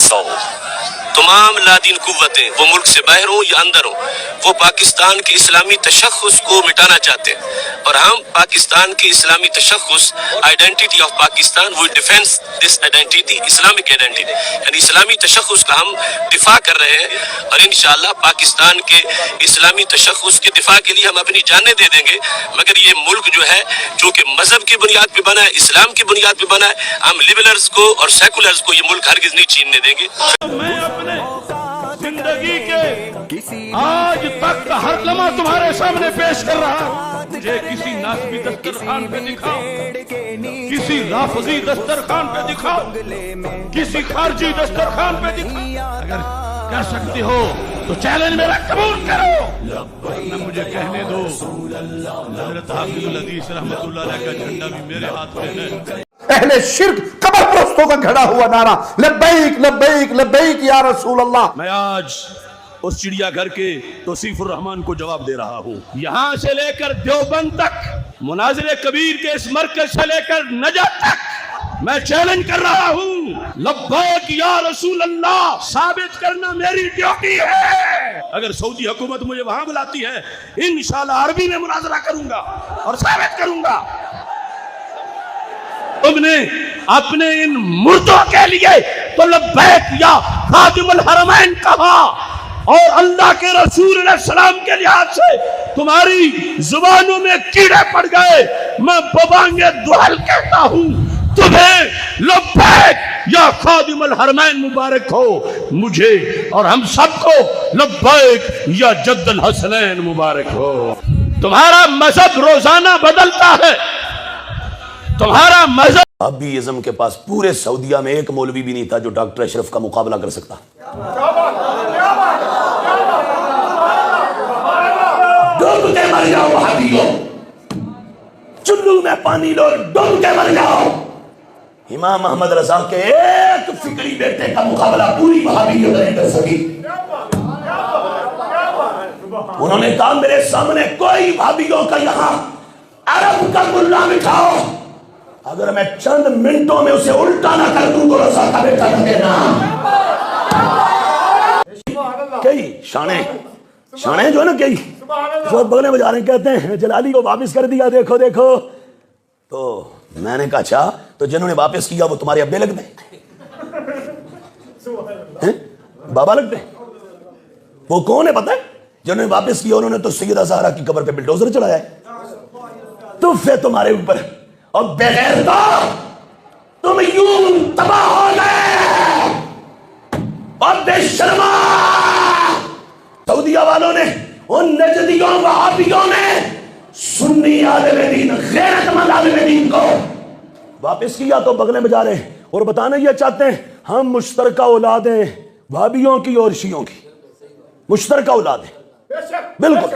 तमाम लादीन कुव्वतें वो मुल्क से बाहर हो या अंदर हो, वो पाकिस्तान के इस्लामी तशख़्ख़ुस को मिटाना चाहते हैं और हम पाकिस्तान के इस्लामी तशख़्ख़ुस आइडेंटिटी ऑफ पाकिस्तान वो defence this identity Islamic identity यानी इस्लामी तशख़्ख़ुस का हम दिफा कर रहे हैं और इंशाअल्लाह पाकिस्तान के इस्लामी तशख़्ख़ुस के दिफा के लिए हम अपनी जानें दे देंगे। मगर ये मुल्क जो है चूँकि मजहब की बुनियाद पर बना है, इस्लाम की बुनियाद पर बना है, हम लिबरल्स को और सेकुलर्स को ये मुल्क हरगिज़ नहीं छीनने देंगे। जिंदगी के आज तक का हर लम्हा तुम्हारे सामने पेश कर रहा हूं। मुझे किसी नासबी दस्तरखान पे दिखाओ, किसी राफजी दस्तरखान पे दिखाओ, किसी खारजी दस्तरखान पे दिखाओ। अगर कर सकती हो तो चैलेंज मेरा कबूल करो। न मुझे कहने दो, हज़रत हाफिज़ुल हदीस रहमतुल्लाह अलैह का झंडा भी मेरे हाथ में है। अहले शिर्क कबर परस्तों का खड़ा हुआ नारा लब्बैक लब्बैक लब्बैक या रसूल अल्लाह। मैं आज उस चिड़ियाघर के तौसीफुर रहमान को जवाब दे रहा हूँ। यहाँ से लेकर देवबंद तक, मुनाज़िर कबीर के इस मरकज से लेकर नजद तक मैं चैलेंज कर रहा हूँ, लब्बैक या रसूल अल्लाह साबित करना मेरी ड्यूटी है। अगर सऊदी हुकूमत मुझे वहां बुलाती है, इंशाअल्लाह अरबी में मुनाजरा करूंगा और साबित करूंगा। तुमने अपने इन मुर्दों के लिए तो लब्बैक या खादिमुल हरमैन कहा और अल्लाह के रसूल सलाम के लिहाज से तुम्हारी जुबानों में कीड़े पड़ गए। मैं बबांगे दुहल कहता हूँ, तुम्हें लब्बैक या खादिमुल हरमैन मुबारक हो, मुझे और हम सबको लब्बैक या जद्दुल हसनैन मुबारक हो। तुम्हारा मजहब रोजाना बदलता है, तुम्हारा मजहब। अभी इज़्म के पास पूरे सऊदिया में एक मौलवी भी नहीं था जो डॉक्टर अशरफ का मुकाबला कर सकता। डूब के मर जाओ वहाबियों, चुल्लू में पानी लो, डूब के मर जाओ। इमाम अहमद रजा के एक फिक्री बेटे का मुकाबला पूरी वहाबियों नहीं कर सकी। उन्होंने कहा मेरे सामने कोई वहाबियों का यहाँ अरब का मुल्ला बिठाओ, अगर मैं चंद मिनटों में उसे उल्टा ना कर दूं तो रजा का बेटा न देना। कई शाने जो है ना, कई जो बगने बजा रहे कहते हैं जलाली को वापस कर दिया, देखो देखो। तो मैंने कहा अच्छा, तो जिन्होंने वापस किया वो तुम्हारे अब्बे लगते हैं, बाबा लगते हैं? वो कौन है पता है? जिन्होंने वापस किया उन्होंने तो सैयदा ज़हरा की कब्र पे बिल्डोजर चलाया है। तो फिर तुम्हारे ऊपर और बगैर तुम यूं तबाह हो गए और बेशर्मा सऊदिया वालों ने, उन नजदियों वहाबियों ने सुन्नी आलिम दीन, गैरतमंद आलिम दीन को वापस किया तो बगले बजा रहे और बताना ये चाहते हैं हम मुश्तरका औलाद हैं वहाबियों की और शियों की, मुश्तरका औलाद है। बिल्कुल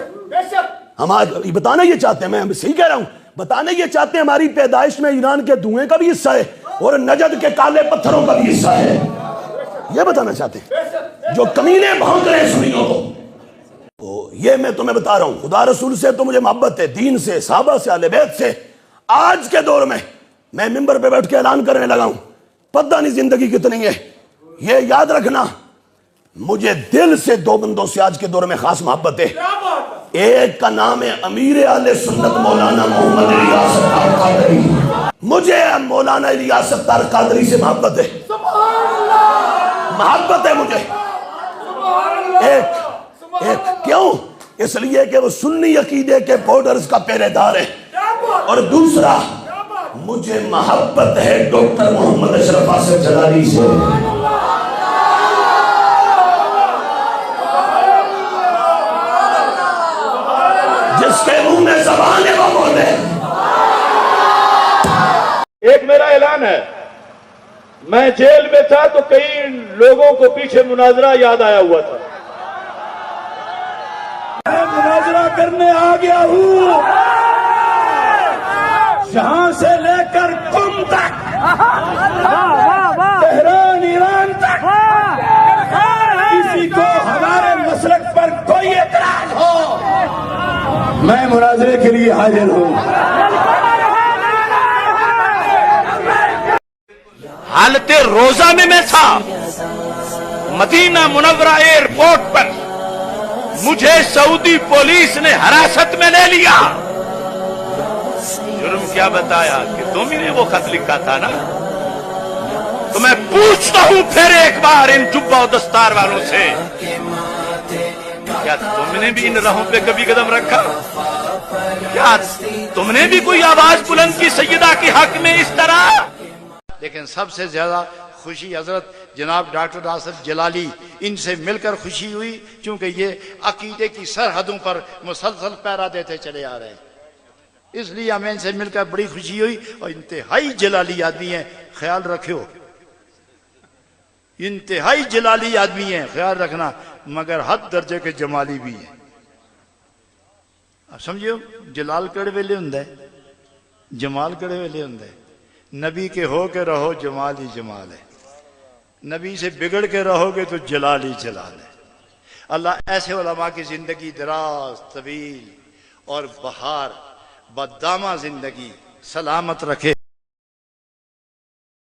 हम आज बताना ये चाहते हैं, मैं सही कह रहा हूं, बताने ये चाहते हैं हमारी पैदाइश में ईरान के धुएं का भी हिस्सा है और नजद के काले पत्थरों का भी हिस्सा है। ये बताना चाहते हैं जो कमीने भौंक रहे हैं सुन्नियों को। तो ये मैं तुम्हें बता रहा हूं, खुदा रसूल से तो मुझे मोहब्बत है, दीन से, सहाबा से, अहले बैत से। आज के दौर में मैं मिंबर पे बैठ के ऐलान करने लगा हूं, पता नहीं जिंदगी कितनी है। ये याद रखना, मुझे दिल से दो बंदों से आज के दौर में खास मोहब्बत है। एक का नाम है अमीर आले सुन्नत मौलाना मोहम्मद इलियास अत्तार कादरी। मुझे मौलाना इलियास अत्तार कादरी से मोहब्बत है, मोहब्बत है मुझे। एक क्यों? इसलिए कि वो सुन्नी अकीदे के बॉर्डर्स का पहरेदार है, और दूसरा मुझे मोहब्बत है डॉक्टर मोहम्मद अशरफ आसिफ जलाली से। जिसके मुंह में ज़बान है वो बोले। एक मेरा ऐलान है, मैं जेल में था तो कई लोगों को पीछे मुनाजरा याद आया हुआ था। मैं मुनाजरा करने आ गया हूँ, जहां से लेकर कुम तक, तेहरान ईरान तक, किसी को हमारे मसलक पर कोई एतराज हो, मैं मुनाजरे के लिए हाजिर हूँ। हालते रोजा में मैं था, مدینہ منورہ ایئرپورٹ پر مجھے سعودی پولیس نے حراست میں لے لیا. جرم کیا بتایا کہ تم ہی نے وہ خط لکھا تھا نا. تو میں پوچھتا ہوں پھر ایک بار ان جبہ و دستار والوں سے، کیا تم نے بھی ان راہوں پہ کبھی قدم رکھا؟ کیا تم نے بھی کوئی آواز بلند کی سیدہ کے حق میں اس طرح؟ لیکن سب سے زیادہ خوشی حضرت جناب ڈاکٹر ناصر جلالی، ان سے مل کر خوشی ہوئی، چونکہ یہ عقیدے کی سرحدوں پر مسلسل پہرا دیتے چلے آ رہے ہیں، اس لیے ہمیں ان سے مل کر بڑی خوشی ہوئی. اور انتہائی جلالی آدمی ہیں، خیال رکھو، انتہائی جلالی آدمی ہیں، خیال رکھنا، مگر حد درجے کے جمالی بھی ہیں. اب سمجھو جلال کڑے ویلے ہوں ہے، جمال کڑے ویلے ہوں ہے. نبی کے ہو کے رہو جمال ہی جمال ہے، نبی سے بگڑ کے رہو گے تو جلال ہی جلال ہے. اللہ ایسے علماء کی زندگی دراز، طویل اور بہار بدامہ زندگی سلامت رکھے.